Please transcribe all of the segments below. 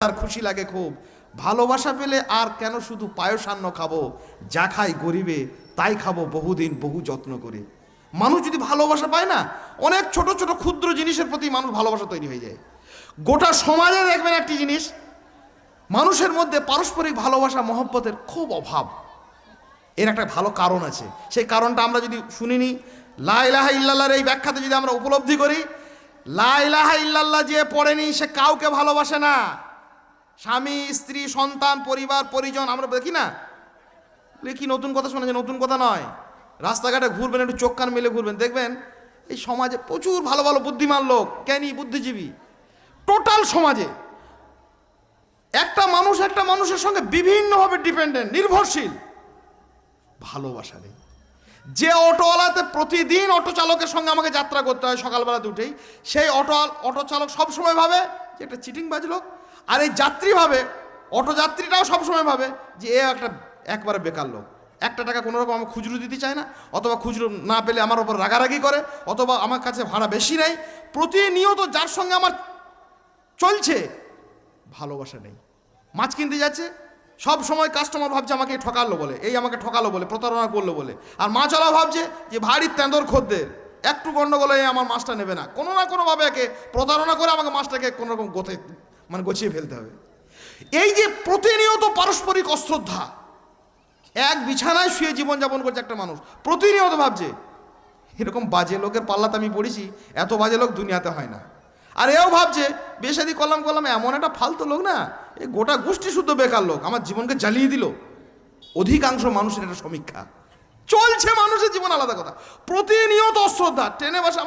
আর খুশি লাগে খুব। ভালোবাসা পেলে আর কেন শুধু পায়সান্ন খাবো, যা খাই গরিবে তাই খাবো বহুদিন বহু যত্ন করে। মানুষ যদি ভালোবাসা পায় না, অনেক ছোট ছোট ক্ষুদ্র জিনিসের প্রতি মানুষ ভালোবাসা তৈরি হয়ে যায়। গোটা সমাজে দেখবেন একটি জিনিস, মানুষের মধ্যে পারস্পরিক ভালোবাসা মহব্বতের খুব অভাব। এর একটা ভালো কারণ আছে, সেই কারণটা আমরা যদি শুনিনি, লা ইলাহা ইল্লাল্লাহর এই ব্যাখ্যাতে যদি আমরা উপলব্ধি করি, লা ইলাহা ইল্লাল্লাহ যে পড়েনি সে কাউকে ভালোবাসে না। স্বামী, স্ত্রী, সন্তান, পরিবার, পরিজন আমরা দেখি না, কি নতুন কথা শোনা যায়? নতুন কথা নয়। রাস্তাঘাটে ঘুরবেন, একটু চোখ কান মেলে ঘুরবেন, দেখবেন এই সমাজে প্রচুর ভালো ভালো বুদ্ধিমান লোক, জ্ঞানী, বুদ্ধিজীবী। টোটাল সমাজে একটা মানুষ একটা মানুষের সঙ্গে বিভিন্নভাবে ডিপেন্ডেন্ট, নির্ভরশীল। ভালোবাসা নেই। যে অটোওয়ালাতে প্রতিদিন অটো চালকের সঙ্গে আমাকে যাত্রা করতে হয় সকালবেলাতে উঠেই, সেই অটো চালক সবসময় ভাবে যে একটা চিটিংবাজ লোক। আর এই যাত্রী ভাবে, অটো যাত্রীটাও সবসময় ভাবে যে একবারে বেকার লোক। একটা টাকা কোনো রকম আমার খুচরো দিতে চায় না, অথবা খুচরো না পেলে আমার ওপর রাগারাগি করে, অথবা আমার কাছে ভাড়া বেশি নেই। প্রতিনিয়ত যার সঙ্গে আমার চলছে, ভালোবাসা নেই। মাছ কিনতে যাচ্ছে, সব সময় কাস্টমার ভাবছে আমাকে ঠকালো বলে, এই আমাকে ঠকালো বলে, প্রতারণা করলো বলে। আর মাছওয়ালা ভাবছে যে ভারী তেঁদর খদ্দের, একটু গন্ডগোলে আমার মাছটা নেবে না, কোনো না কোনোভাবে একে প্রতারণা করে আমাকে মাছটাকে কোনো রকম গছিয়ে ফেলতে হবে। এই যে প্রতিনিয়ত পারস্পরিক অশ্রদ্ধা, এক বিছানায় শুয়ে জীবনযাপন করছে একটা মানুষ, প্রতিনিয়ত ভাবছে এরকম বাজে লোকের পাল্লাতে আমি পড়েছি, এত বাজে লোক দুনিয়াতে হয় না। আর এও ভাবছে বিয়ে শাদী করলাম এমন একটা ফালতু লোক না, এই গোটা গোষ্ঠী শুদ্ধ বেকার লোক, আমার জীবনকে জ্বালিয়ে দিল। অধিকাংশ মানুষের একটা সমীক্ষা চলছে, মানুষের জীবন আলাদা কথা, প্রতিনিয়ত অশ্রদ্ধা। ট্রেনে বসে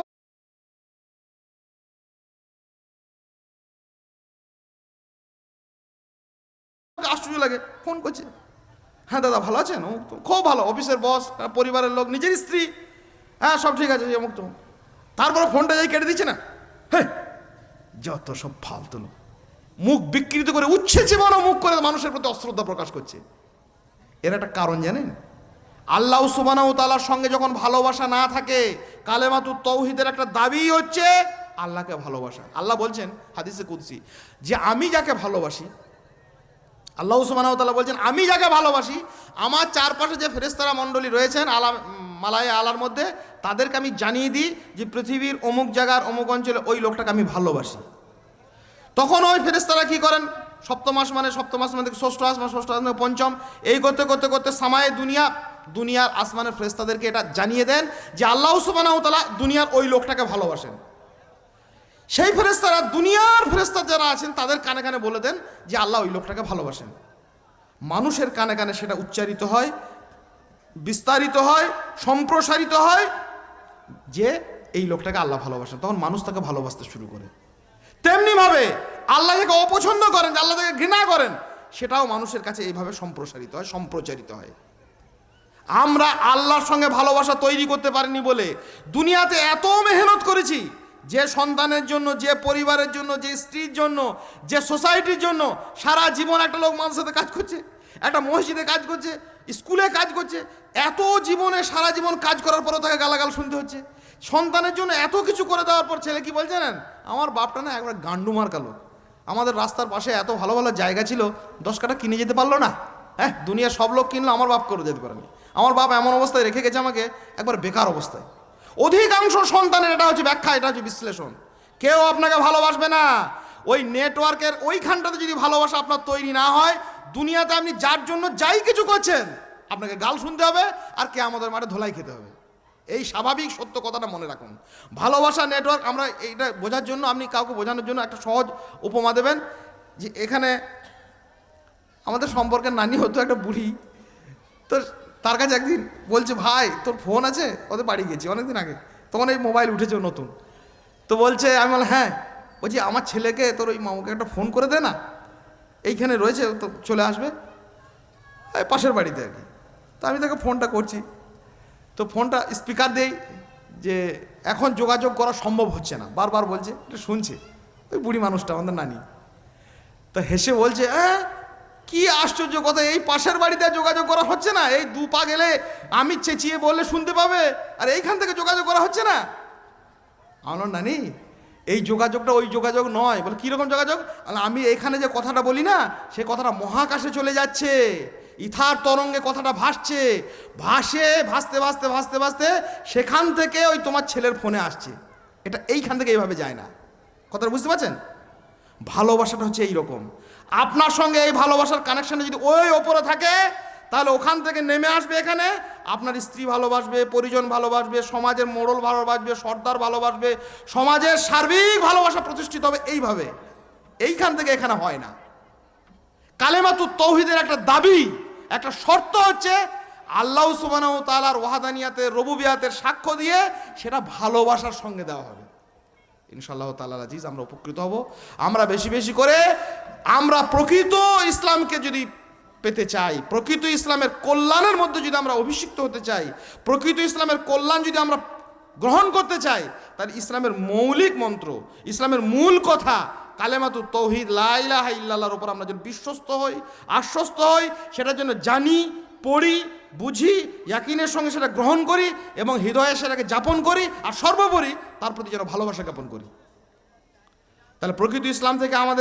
আশ্চর্য লাগে, ফোন করছে, হ্যাঁ দাদা ভালো আছেন? খুব ভালো, অফিসের বস, পরিবারের লোক, নিজের স্ত্রী, হ্যাঁ সব ঠিক আছে, অমুক তো। তারপরে ফোনটা যাই কেটে দিচ্ছে না। হ্যাঁ, যত সব ফালতু লোক, মুখ বিকৃত করে, উচ্ছে চেবানো মুখ করে মানুষের প্রতি অশ্রদ্ধা প্রকাশ করছে। এর একটা কারণ জানেন? আল্লাহ সুবহানাহু ওয়া তাআলার সঙ্গে যখন ভালোবাসা না থাকে, কালেমাতুত তাওহীদের একটা দাবি হচ্ছে আল্লাহকে ভালোবাসা। আল্লাহ বলছেন হাদিসে কুদসি যে আমি যাকে ভালোবাসি, আল্লাহ সুবহানাহু ওয়া তাআলা বলছেন আমি যাকে ভালোবাসি, আমার চারপাশে যে ফেরেশতারা মণ্ডলী রয়েছেন মালায়ে আলার মধ্যে, তাদেরকে আমি জানিয়ে দিই যে পৃথিবীর অমুক জায়গার অমুক অঞ্চলে ওই লোকটাকে আমি ভালোবাসি। তখন ওই ফেরেশতারা কি করেন? সপ্তম আসমান থেকে ষষ্ঠ আসমান, ষষ্ঠ আসমান থেকে পঞ্চম, এই করতে করতে করতে সামায়ে দুনিয়ার আসমানের ফেরেশতাদেরকে এটা জানিয়ে দেন যে আল্লাহ সুবহানাহু ওয়া তাআলা দুনিয়ার ওই লোকটাকে ভালোবাসেন। সেই ফেরেশতারা, দুনিয়ার ফেরেশতা যারা আছেন, তাদের কানে কানে বলে দেন যে আল্লাহ ওই লোকটাকে ভালোবাসেন। মানুষের কানে কানে সেটা উচ্চারিত হয়, বিস্তারিত হয়, সম্প্রসারিত হয় যে এই লোকটাকে আল্লাহ ভালোবাসেন। তখন মানুষ তাকে ভালোবাসতে শুরু করে। তেমনিভাবে আল্লাহ যাকে অপছন্দ করেন, আল্লাহ যাকে ঘৃণা করেন, সেটাও মানুষের কাছে এইভাবে সম্প্রসারিত হয়, সম্প্রচারিত হয়। আমরা আল্লাহর সঙ্গে ভালোবাসা তৈরি করতে পারিনি বলে দুনিয়াতে এত মেহনত করেছি, যে সন্তানের জন্য, যে পরিবারের জন্য, যে স্ত্রীর জন্য, যে সোসাইটির জন্য। সারা জীবন একটা লোক মাদ্রাসাতে কাজ করছে, একটা মসজিদে কাজ করছে, স্কুলে কাজ করছে, এত জীবনে সারা জীবন কাজ করার পরেও তাকে গালাগাল শুনতে হচ্ছে। সন্তানের জন্য এত কিছু করে দেওয়ার পর ছেলে কি বলছে জানেন? আমার বাপটা না একবার গান্ডুমার্কা লোক, আমাদের রাস্তার পাশে এত ভালো ভালো জায়গা ছিল, 10 কাঠা কিনে যেতে পারলো না। হ্যাঁ, দুনিয়া সব লোক কিনলো, আমার বাপ করে যেতে পারেনি। আমার বাপ এমন অবস্থায় রেখে গেছে আমাকে, একবার বেকার অবস্থায়। অধিকাংশ সন্তানের এটা হচ্ছে ব্যাখ্যা, এটা হচ্ছে বিশ্লেষণ। কেউ আপনাকে ভালোবাসবে না। ওই নেটওয়ার্কের ওইখানটাতে যদি ভালোবাসা আপনার তৈরি না হয়, দুনিয়াতে আপনি যার জন্য যাই কিছু করছেন, আপনাকে গাল শুনতে হবে আর কে আমাদের মাঠে ধোলাই খেতে হবে। এই স্বাভাবিক সত্য কথাটা মনে রাখুন। ভালোবাসা নেটওয়ার্ক, আমরা এইটা বোঝার জন্য, আপনি কাউকে বোঝানোর জন্য একটা সহজ উপমা দেবেন যে এখানে আমাদের সম্পর্কের নানি হতো একটা বুড়ি, তো তার কাছে একদিন বলছে, ভাই তোর ফোন আছে? ওদের বাড়ি গেছি অনেকদিন আগে, তখন এই মোবাইল উঠেছে নতুন। তো বলছে, আমি বললাম হ্যাঁ। বলছি আমার ছেলেকে তোর ওই মামুকে একটা ফোন করে দে না, এইখানে রয়েছে, তো চলে আসবে পাশের বাড়িতে আর কি। তো আমি তাকে ফোনটা করছি, তো ফোনটা স্পিকার দেই যে এখন যোগাযোগ করা সম্ভব হচ্ছে না, বারবার বলছে, এটা শুনছে ওই বুড়ি মানুষটা, আমাদের নানি। তো হেসে বলছে, হ্যাঁ কি আশ্চর্য কথা, এই পাশের বাড়িতে যোগাযোগ করা হচ্ছে না, এই 2 পা গেলে আমি চেঁচিয়ে বললে শুনতে পাবে, আর এইখান থেকে যোগাযোগ করা হচ্ছে না। আমার নানি এই যোগাযোগটা ওই যোগাযোগ নয়। বলে কীরকম যোগাযোগ? আমি এখানে যে কথাটা বলি না, সেই কথাটা মহাকাশে চলে যাচ্ছে, ইথার তরঙ্গে কথাটা ভাসছে, ভাসতে ভাসতে ভাসতে ভাসতে সেখান থেকে ওই তোমার ছেলের ফোনে আসছে। এটা এইখান থেকে এইভাবে যায় না। কথাটা বুঝতে পারছেন? ভালোবাসাটা হচ্ছে এইরকম। আপনার সঙ্গে এই ভালোবাসার কানেকশানে যদি ওই ওপরে থাকে, তাহলে ওখান থেকে নেমে আসবে এখানে, আপনার স্ত্রী ভালোবাসবে, পরিজন ভালোবাসবে, সমাজের মোড়ল ভালোবাসবে, সর্দার ভালোবাসবে, সমাজের সার্বিক ভালোবাসা প্রতিষ্ঠিত হবে এইভাবে। এইখান থেকে এখানে হয় না। কালেমাতুত তাওহীদের একটা দাবি, একটা শর্ত হচ্ছে আল্লাহ সুবহানাহু ওয়া তাআলার ওয়াহদানিয়াতের, রুবুবিয়াতের সাক্ষ্য দিয়ে সেটা ভালোবাসার সঙ্গে দেওয়া হবে। ইনশাআল্লাহ তাআলা আজিজ আমরা উপকৃত হব। আমরা বেশি বেশি করে আমরা প্রকৃত ইসলামকে যদি পেতে চাই, প্রকৃত ইসলামের কল্যাণের মধ্যে যদি আমরা অভিষিক্ত হতে চাই, প্রকৃত ইসলামের কল্যাণ যদি আমরা গ্রহণ করতে চাই, তাহলে ইসলামের মৌলিক মন্ত্র, ইসলামের মূল কথা কালেমাতুত তাওহীদ লা ইলাহা ইল্লাল্লাহর উপর আমরা যেন বিশ্বস্ত হই, আশ্বস্ত হই, সেটার জন্য জানি, পড়ি, বুঝি, ইয়াকিনের সঙ্গে সেটা গ্রহণ করি এবং হৃদয়ে সেটাকে যাপন করি, আর সর্বোপরি তার প্রতি যেন ভালোবাসা জ্ঞাপন করি। তাহলে প্রকৃত ইসলাম থেকে আমাদের